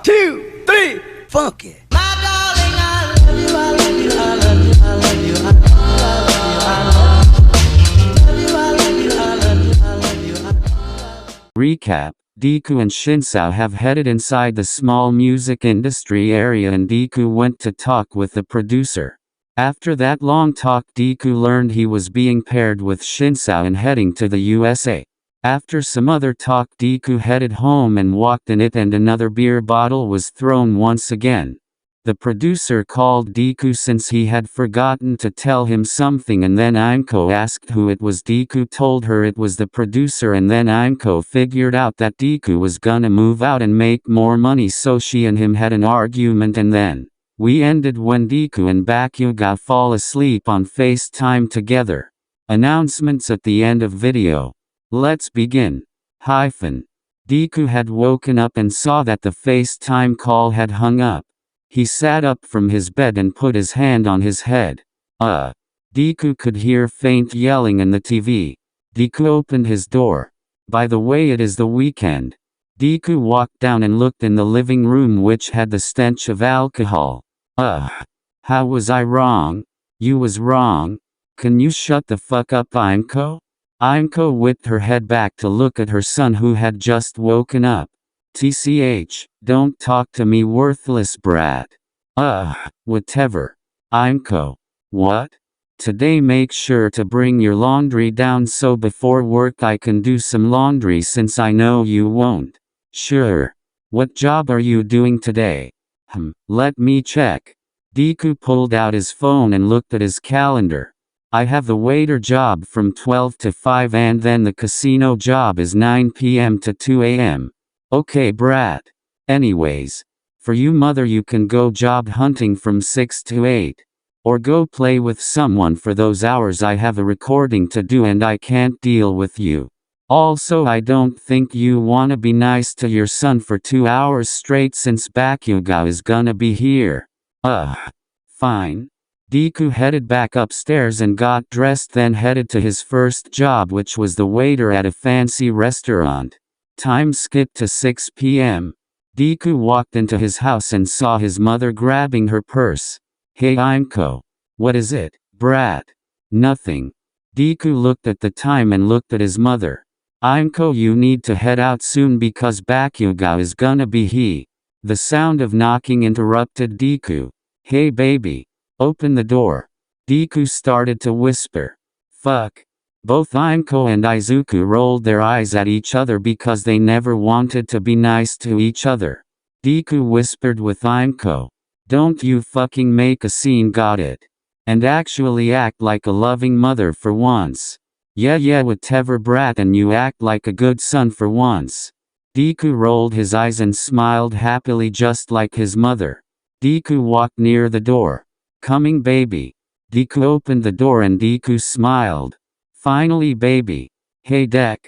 2, 3, funky. Recap: Deku and Shinsao have headed inside the small music industry area and Deku went to talk with the producer. After that long talk, Deku learned he was being paired with Shinsao and heading to the USA. After some other talk, Deku headed home and walked in it and another beer bottle was thrown once again. The producer called Deku since he had forgotten to tell him something and then Imco asked who it was. Deku told her it was the producer and then Imco figured out that Deku was gonna move out and make more money, so she and him had an argument and then we ended when Deku and Bakugo fall asleep on FaceTime together. Announcements at the end of video. Let's begin. Deku had woken up and saw that the FaceTime call had hung up. He sat up from his bed and put his hand on his head. Deku could hear faint yelling in the TV. Deku opened his door. By the way, it is the weekend. Deku walked down and looked in the living room, which had the stench of alcohol. How was I wrong? You was wrong. Can you shut the fuck up, Imco? Imco whipped her head back to look at her son who had just woken up. TCH, don't talk to me, worthless brat. Whatever. Imco. What? Today make sure to bring your laundry down so before work I can do some laundry since I know you won't. Sure. What job are you doing today? Let me check. Deku pulled out his phone and looked at his calendar. I have the waiter job from 12 to 5 and then the casino job is 9 p.m. to 2 a.m. Okay, brat. Anyways, for you mother, you can go job hunting from 6 to 8. Or go play with someone for those hours. I have a recording to do and I can't deal with you. Also, I don't think you wanna be nice to your son for 2 hours straight since Bakugo is gonna be here. Fine. Deku headed back upstairs and got dressed, then headed to his first job, which was the waiter at a fancy restaurant. Time skipped to 6 p.m. Deku walked into his house and saw his mother grabbing her purse. Hey Imco. What is it, brat? Nothing. Deku looked at the time and looked at his mother. Imco, you need to head out soon because Bakugo is gonna be here. The sound of knocking interrupted Deku. Hey baby. Open the door. Deku started to whisper. Fuck. Both Imco and Izuku rolled their eyes at each other because they never wanted to be nice to each other. Deku whispered with Imco. Don't you fucking make a scene, got it? And actually act like a loving mother for once. Yeah, whatever brat, and you act like a good son for once. Deku rolled his eyes and smiled happily just like his mother. Deku walked near the door. Coming baby. Deku opened the door and Deku smiled. Finally baby. Hey Dek.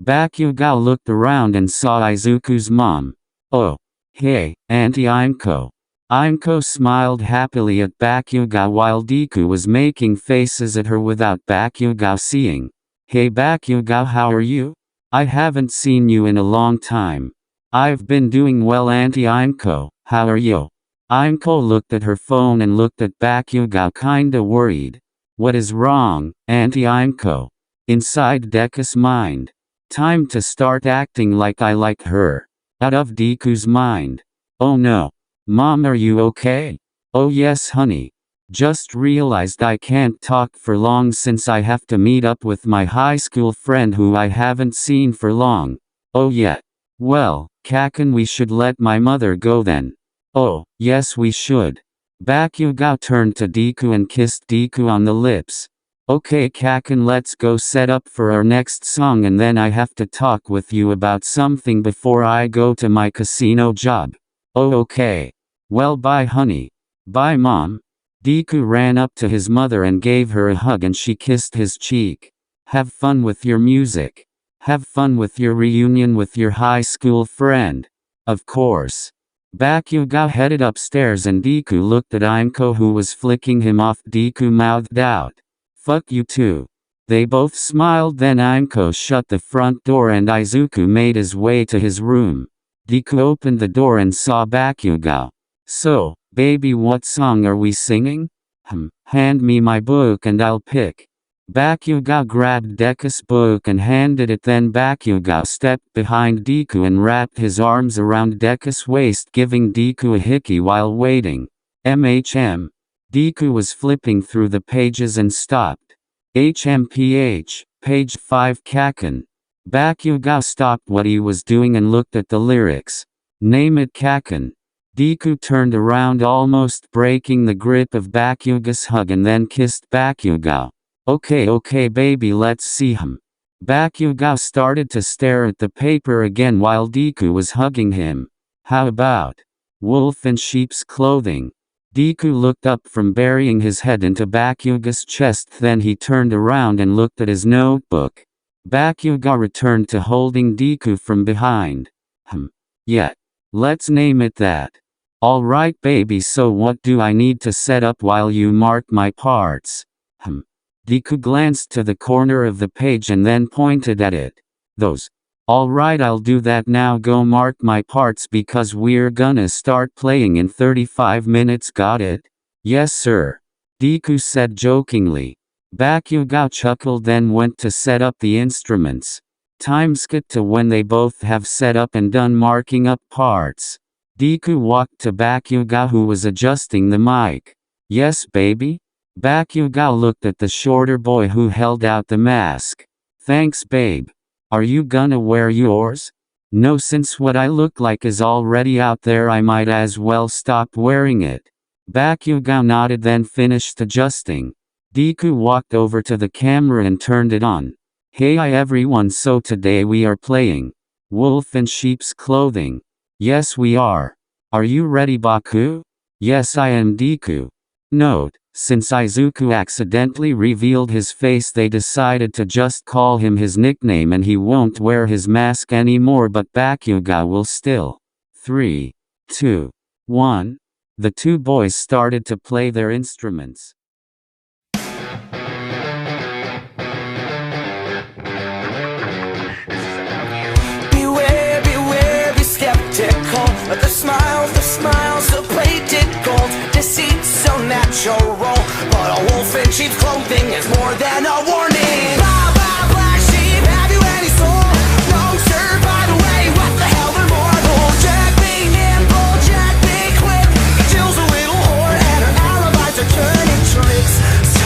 Bakugo looked around and saw Izuku's mom. Oh. Hey, Auntie Imco. Imco smiled happily at Bakugo while Deku was making faces at her without Bakugo seeing. Hey Bakugo, how are you? I haven't seen you in a long time. I've been doing well, Auntie Imco. How are you? Imco looked at her phone and looked at Bakugo kinda worried. What is wrong, Auntie Imco? Inside Deku's mind. Time to start acting like I like her. Out of Deku's mind. Oh no. Mom, are you okay? Oh yes honey. Just realized I can't talk for long since I have to meet up with my high school friend who I haven't seen for long. Oh yeah. Well, Kaken, we should let my mother go then. Oh, yes we should. Bakugo turned to Deku and kissed Deku on the lips. Okay Kaken, let's go set up for our next song and then I have to talk with you about something before I go to my casino job. Oh okay. Well bye honey. Bye mom. Deku ran up to his mother and gave her a hug and she kissed his cheek. Have fun with your music. Have fun with your reunion with your high school friend. Of course. Bakugo headed upstairs and Deku looked at Imco who was flicking him off. Deku mouthed out. Fuck you too. They both smiled, then Imco shut the front door and Izuku made his way to his room. Deku opened the door and saw Bakugo. So, baby, what song are we singing? Hand me my book and I'll pick. Bakugo grabbed Deku's book and handed it, then Bakugo stepped behind Deku and wrapped his arms around Deku's waist, giving Deku a hickey while waiting. Deku was flipping through the pages and stopped. Page 5 Kaken. Bakugo stopped what he was doing and looked at the lyrics. Name it Kaken. Deku turned around, almost breaking the grip of Bakugo's hug, and then kissed Bakugo. Okay baby, let's see him. Bakugo started to stare at the paper again while Deku was hugging him. How about wolf in sheep's clothing? Deku looked up from burying his head into Bakugo's chest, then he turned around and looked at his notebook. Bakugo returned to holding Deku from behind. Yeah. Let's name it that. Alright baby, so what do I need to set up while you mark my parts? Deku glanced to the corner of the page and then pointed at it. Those. Alright, I'll do that now. Go mark my parts because we're gonna start playing in 35 minutes, got it? Yes sir. Deku said jokingly. Bakugo chuckled, then went to set up the instruments. Time skipped to when they both have set up and done marking up parts. Deku walked to Bakugo, who was adjusting the mic. Yes baby? Bakugo looked at the shorter boy who held out the mask. Thanks babe. Are you gonna wear yours? No, since what I look like is already out there, I might as well stop wearing it. Bakugo nodded, then finished adjusting. Deku walked over to the camera and turned it on. Hey everyone, so today we are playing Wolf in Sheep's Clothing. Yes we are. Are you ready Baku? Yes I am Deku. Note, since Izuku accidentally revealed his face, they decided to just call him his nickname and he won't wear his mask anymore, but Bakugo will still. 3, 2, 1. The two boys started to play their instruments. Beware, beware, be skeptical. The smiles of plated gold. Deceit so natural, but a wolf in sheep's clothing is more than a warning. Blah, blah, black sheep, have you any soul? No, sir, by the way, what the hell, they're mortal. Jack be nimble, Jack be quick. Jill's a little whore and her alibis are turning tricks. So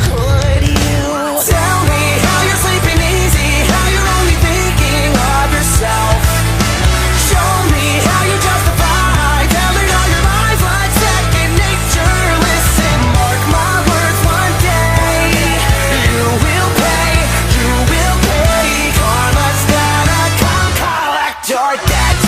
could you tell me how you're sleeping easy, how you're only thinking of yourself? Show me how you justify telling all your lies like second nature. Listen, mark my words, one day you will pay, karma's gonna come collect your debt.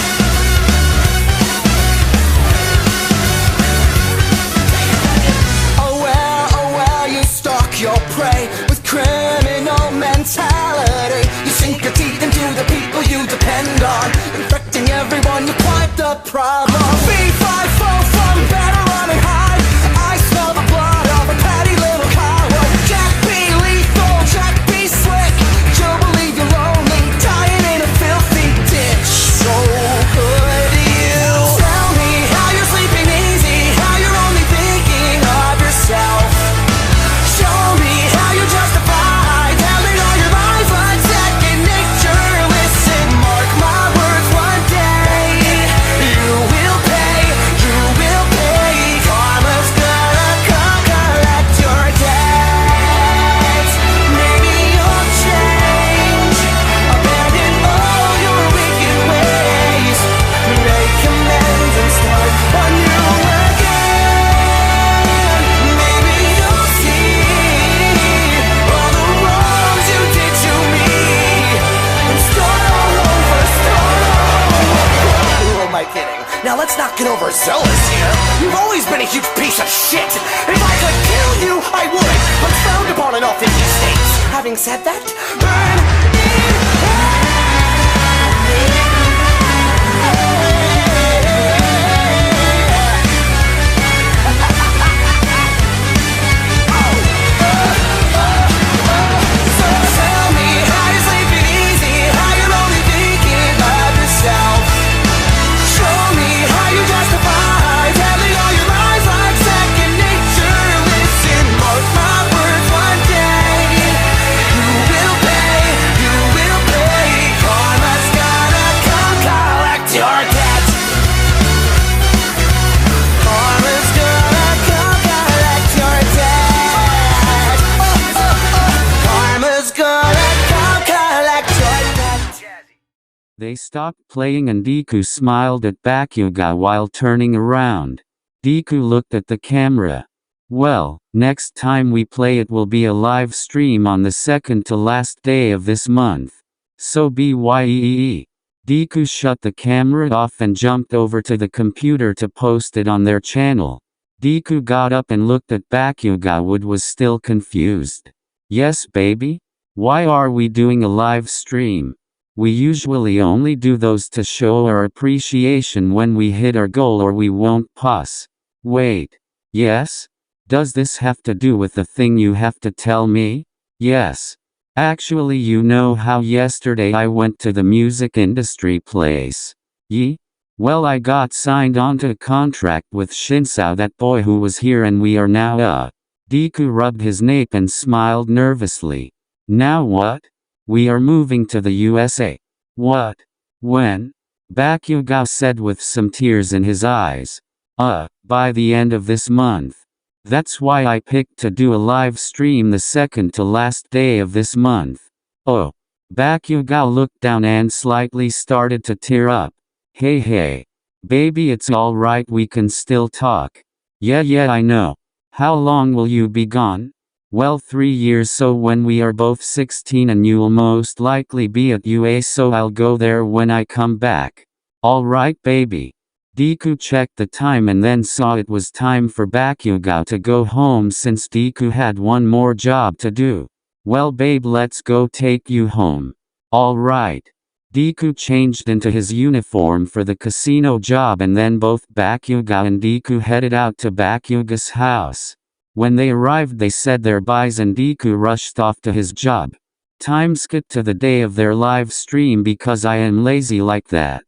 Oh well, you stalk your prey with criminal mentality. You sink your teeth into the people you depend on, infecting everyone, you're quite the problem. B5 fall from better run and hide. I smell the blood of a petty little coward. Jack be lethal, Jack be slick. You'll believe you're lonely, dying in a filthy ditch. So could you tell me how you're sleeping easy, how you're only thinking of yourself? Show me how you justify telling all your lies like second nature. Listen, mark my words, one day you will pay, karma's gonna come collect your debt. Maybe you'll change, abandon all your wicked ways, make amends and start anew again. Maybe you'll see all the wrongs you did to me and start all over. Who am I kidding? Now let's not get overzealous here. You've always been a huge piece of shit. If I could kill you, I would, but it's frowned upon in all 50 states. Having said that, burn in hell. So tell me how you're sleeping easy, how you're only thinking of yourself. They stopped playing and Deku smiled at Bakugo while turning around. Deku looked at the camera. Well, next time we play it will be a live stream on the second to last day of this month. So bye. Deku shut the camera off and jumped over to the computer to post it on their channel. Deku got up and looked at Bakugo and was still confused. Yes baby? Why are we doing a live stream? We usually only do those to show our appreciation when we hit our goal or we won't pass. Wait. Yes? Does this have to do with the thing you have to tell me? Yes. Actually you know how yesterday I went to the music industry place? Ye? Well I got signed onto a contract with Shinsao, that boy who was here, and we are now Deku rubbed his nape and smiled nervously. Now what? We are moving to the USA. What? When? Bakugo said with some tears in his eyes. By the end of this month. That's why I picked to do a live stream the second to last day of this month. Oh. Bakugo looked down and slightly started to tear up. Hey. Baby, it's alright, we can still talk. Yeah, I know. How long will you be gone? Well, 3 years, so when we are both 16 and you'll most likely be at UA, so I'll go there when I come back. Alright baby. Deku checked the time and then saw it was time for Bakugo to go home since Deku had one more job to do. Well babe, let's go take you home. Alright. Deku changed into his uniform for the casino job and then both Bakugo and Deku headed out to Bakugo's house. When they arrived they said their byes and Deku rushed off to his job. Time skipped to the day of their live stream because I am lazy like that.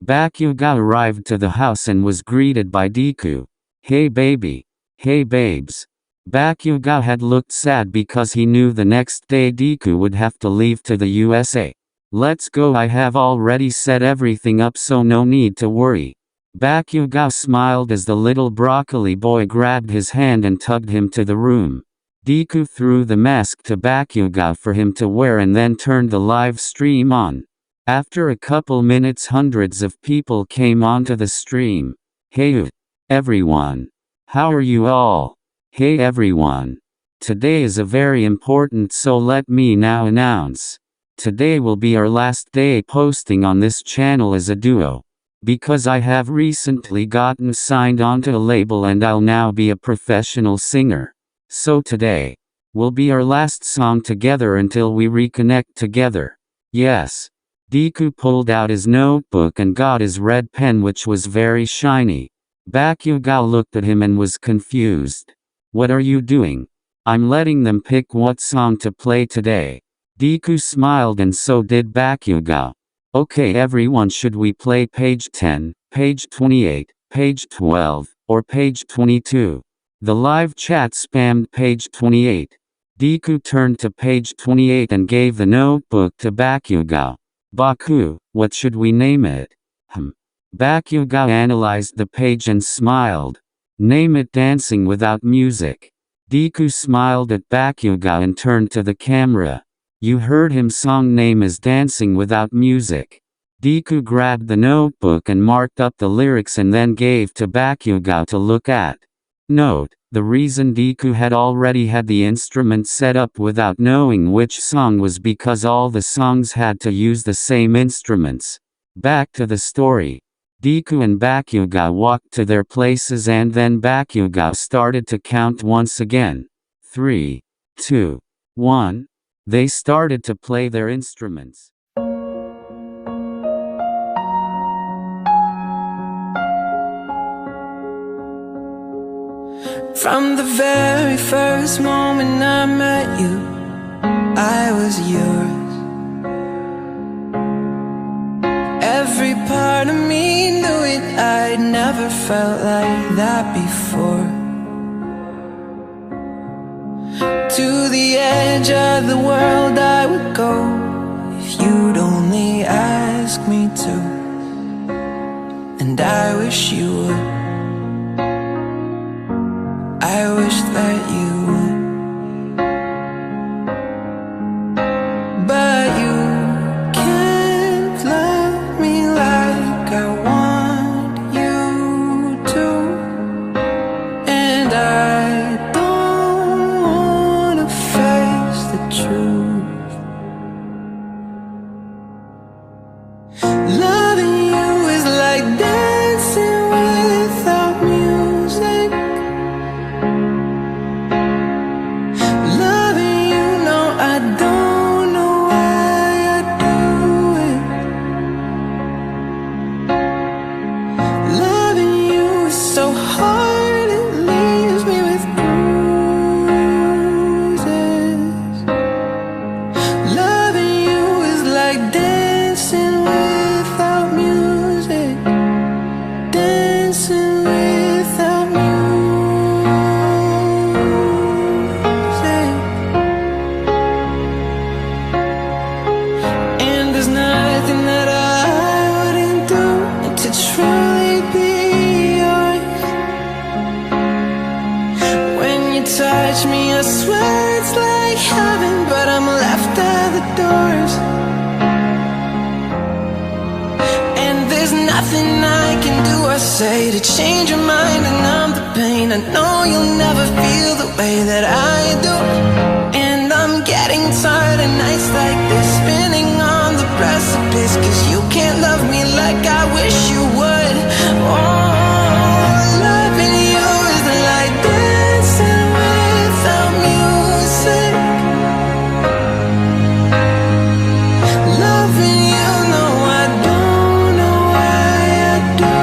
Bakugo arrived to the house and was greeted by Deku. Hey baby. Hey babes. Bakugo had looked sad because he knew the next day Deku would have to leave to the USA. Let's go, I have already set everything up so no need to worry. Bakugo smiled as the little broccoli boy grabbed his hand and tugged him to the room. Deku threw the mask to Bakugo for him to wear and then turned the live stream on. After a couple minutes hundreds of people came onto the stream. Hey everyone. How are you all? Hey everyone. Today is a very important, so let me now announce. Today will be our last day posting on this channel as a duo. Because I have recently gotten signed onto a label and I'll now be a professional singer. So today will be our last song together until we reconnect together. Yes. Deku pulled out his notebook and got his red pen, which was very shiny. Bakugo looked at him and was confused. What are you doing? I'm letting them pick what song to play today. Deku smiled and so did Bakugo. Okay everyone, should we play page 10, page 28, page 12, or page 22? The live chat spammed page 28. Deku turned to page 28 and gave the notebook to Bakugo. Baku, what should we name it? Bakugo analyzed the page and smiled. Name it Dancing Without Music. Deku smiled at Bakugo and turned to the camera. You heard him, song name is Dancing Without Music. Deku grabbed the notebook and marked up the lyrics and then gave to Bakugo to look at. Note, the reason Deku had already had the instrument set up without knowing which song was because all the songs had to use the same instruments. Back to the story. Deku and Bakugo walked to their places and then Bakugo started to count once again. 3, 2, 1. They started to play their instruments. From the very first moment I met you, I was yours. Every part of me knew it, I'd never felt like that before. To the edge of the world I would go if you'd only ask me to. And I wish you would. I wish that you would. But you can't love dancing without music. And there's nothing that I wouldn't do to truly be yours. When you touch me, I swear it's like heaven, but I'm left at the doors. And there's nothing I can do or say to change your mind and numb the pain. I know you'll never feel the way that I do. And I'm getting tired of nights like this, spinning on the precipice, 'cause you can't love me like I wish you would. Oh, loving you is like dancing without music. Loving you, no, I don't know why I do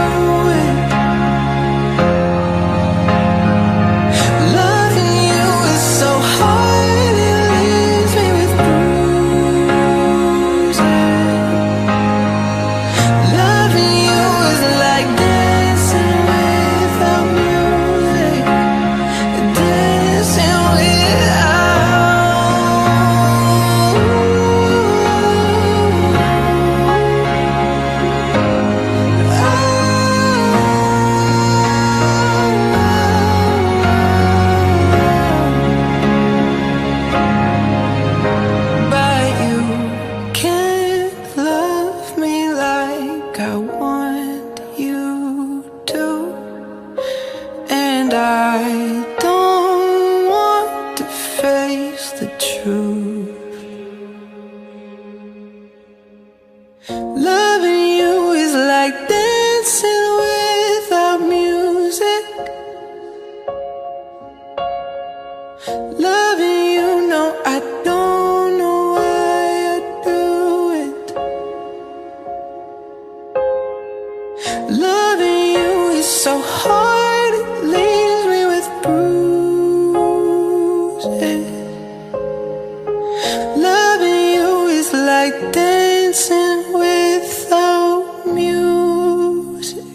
it. Loving you is so hard, it leaves me with bruises. Loving you is like dancing without music. Dancing but you can't love me like I want you to. And I don't want to face the truth. Loving you is like dancing without music. Loving you, no, I don't know why I do it. Loving you is so hard, it leaves me with bruises. Loving you is like dancing without music.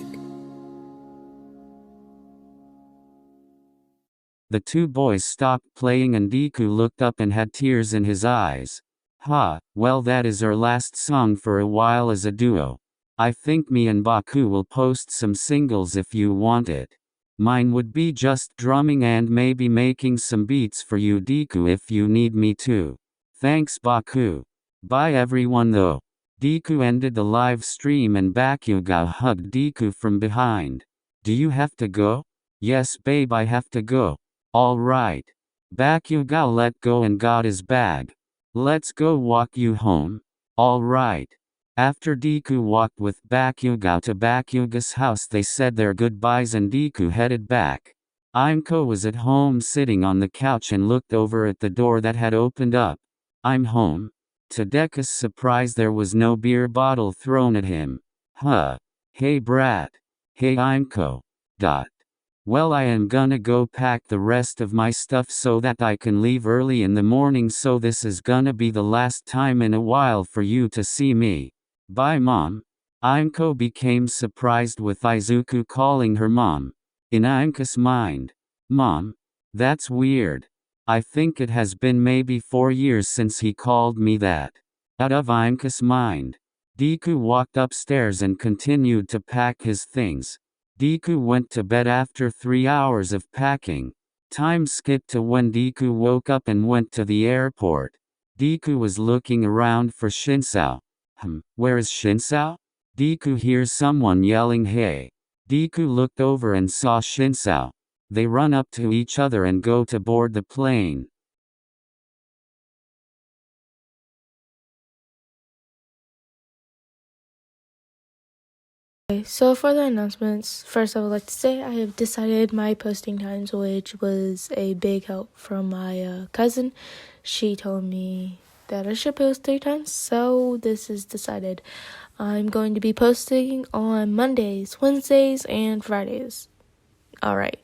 The two boys stopped playing and Deku looked up and had tears in his eyes. Ha, well that is our last song for a while as a duo. I think me and Baku will post some singles if you want it. Mine would be just drumming and maybe making some beats for you Deku if you need me to. Thanks Baku. Bye everyone though. Deku ended the live stream and Bakugo hugged Deku from behind. Do you have to go? Yes babe, I have to go. Alright. Bakugo let go and got his bag. Let's go walk you home. Alright. After Deku walked with Bakugo to Bakugo's house, they said their goodbyes and Deku headed back. Imco was at home sitting on the couch and looked over at the door that had opened up. I'm home. To Deku's surprise, there was no beer bottle thrown at him. Huh. Hey brat. Hey Imco. Well, I am gonna go pack the rest of my stuff so that I can leave early in the morning, so this is gonna be the last time in a while for you to see me. Bye mom. Imco became surprised with Izuku calling her mom. In Imco's mind. Mom? That's weird. I think it has been maybe 4 years since he called me that. Out of Imco's mind. Deku walked upstairs and continued to pack his things. Deku went to bed after 3 hours of packing. Time skipped to when Deku woke up and went to the airport. Deku was looking around for Shinsao. Where is Shinsao? Deku hears someone yelling hey. Deku looked over and saw Shinsao. They run up to each other and go to board the plane. Okay, so for the announcements, first I would like to say I have decided my posting times, which was a big help from my cousin. She told me that I should post 3 times, so this is decided. I'm going to be posting on Mondays, Wednesdays, and Fridays. Alright,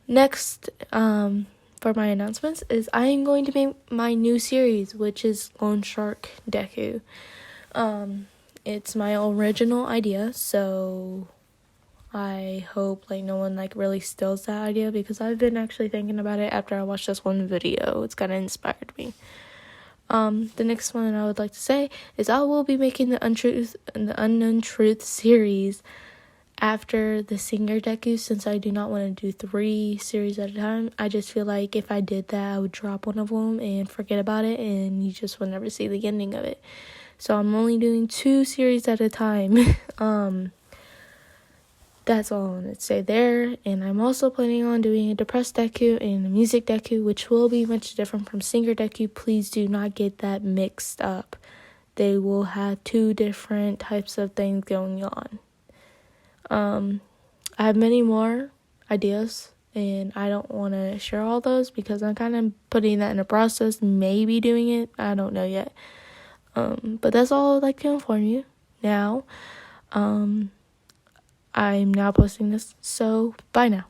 next for my announcements is I am going to make my new series, which is Lone Shark Deku. It's my original idea, so I hope like no one like really steals that idea, because I've been actually thinking about it after I watched this one video. It's kind of inspired me. The next one I would like to say is I will be making the Unknown Truth series after the Singer Deku, since I do not want to do 3 series at a time. I just feel like if I did that, I would drop one of them and forget about it, and you just would never see the ending of it. So I'm only doing 2 series at a time. That's all I want to say there. And I'm also planning on doing a Depressed Deku and a Music Deku, which will be much different from Singer Deku. Please do not get that mixed up. They will have 2 different types of things going on. I have many more ideas, and I don't want to share all those because I'm kind of putting that in a process, maybe doing it. I don't know yet. But that's all I'd like to inform you now. I'm now posting this, so bye now.